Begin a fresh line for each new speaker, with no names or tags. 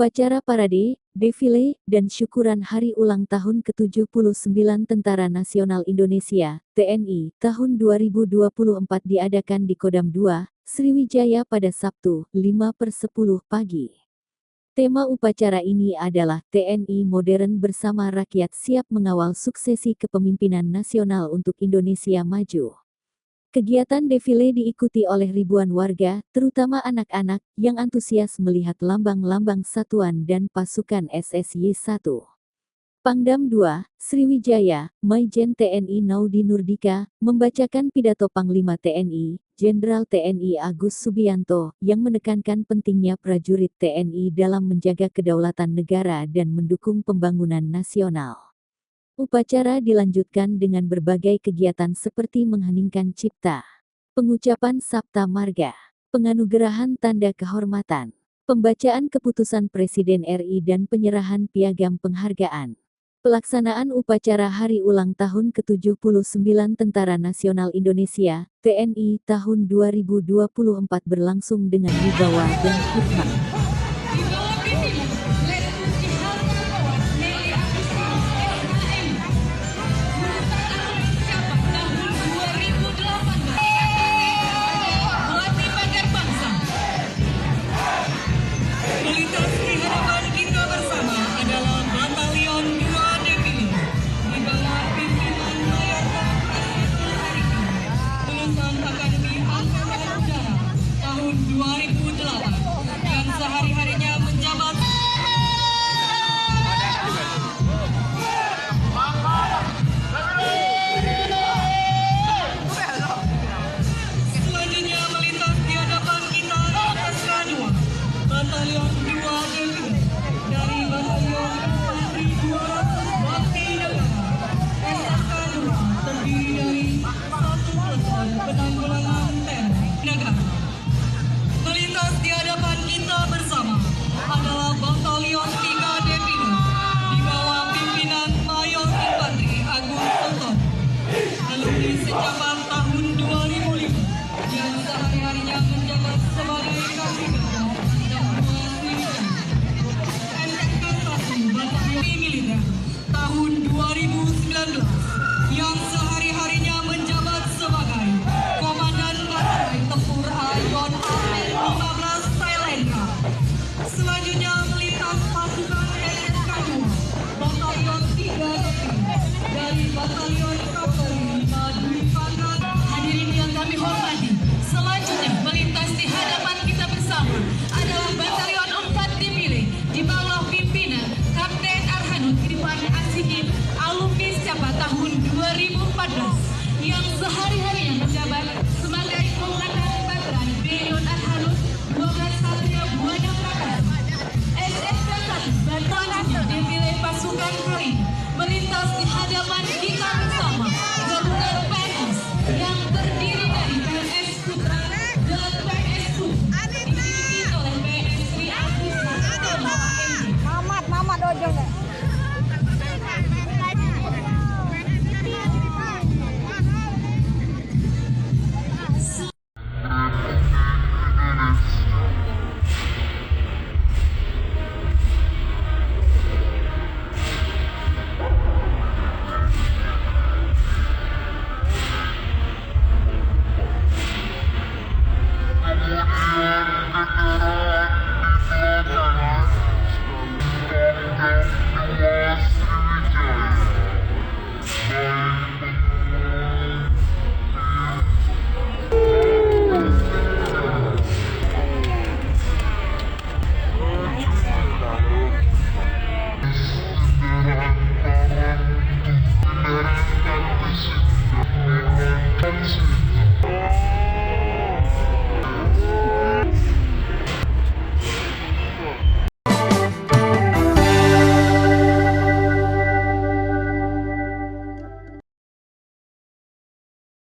Upacara parade, defile, dan syukuran hari ulang tahun ke-79 Tentara Nasional Indonesia, TNI, tahun 2024 diadakan di Kodam 2, Sriwijaya pada Sabtu, 5/10 pagi. Tema upacara ini adalah TNI Modern Bersama Rakyat Siap Mengawal Suksesi Kepemimpinan Nasional untuk Indonesia Maju. Kegiatan defile diikuti oleh ribuan warga, terutama anak-anak, yang antusias melihat lambang-lambang satuan dan pasukan SSY 1. Pangdam 2, Sriwijaya, Maijen TNI Naudi Nurdika, membacakan pidato Panglima TNI, Jenderal TNI Agus Subianto, yang menekankan pentingnya prajurit TNI dalam menjaga kedaulatan negara dan mendukung pembangunan nasional. Upacara dilanjutkan dengan berbagai kegiatan seperti mengheningkan cipta, pengucapan Sabta Marga, penganugerahan tanda kehormatan, pembacaan keputusan Presiden RI dan penyerahan piagam penghargaan. Pelaksanaan upacara hari ulang tahun ke-79 Tentara Nasional Indonesia, TNI tahun 2024 berlangsung dengan wibawa dan hikmat.
Melintas di hadapan kita bersama adalah Batalion 3 Defile di bawah pimpinan Mayor Infantri Agus Sultan, alumni sejabatan tahun 2005 yang sehari-harinya menjabat sebagai Kapolda dan Sriwijaya. NKK 1 Batalion Militer tahun 2019 yang sehari-harinya menjabat sebagai Komandan Batalion Tempur Ayon Armet 15 Thailandka. Selanjutnya melintas pasukan SSK 2 Batalion 3 Defile dari Batalion Kavaleri 5 Dwi Pangkat. Hadirin yang kami hormati, selanjutnya melintas di hadapan kita bersama adalah Batalion 4 Defile di bawah pimpinan Kapten Arhanud Irfan Asikim, alumni sejaba tahun 2014 yang sehari-harinya menjabat sebagai Komandan Batran Beyon Arhanud 12 Satria Buana Prakasa. SSK 1 Batalion Defile pasukan kali melintas di hadapan kita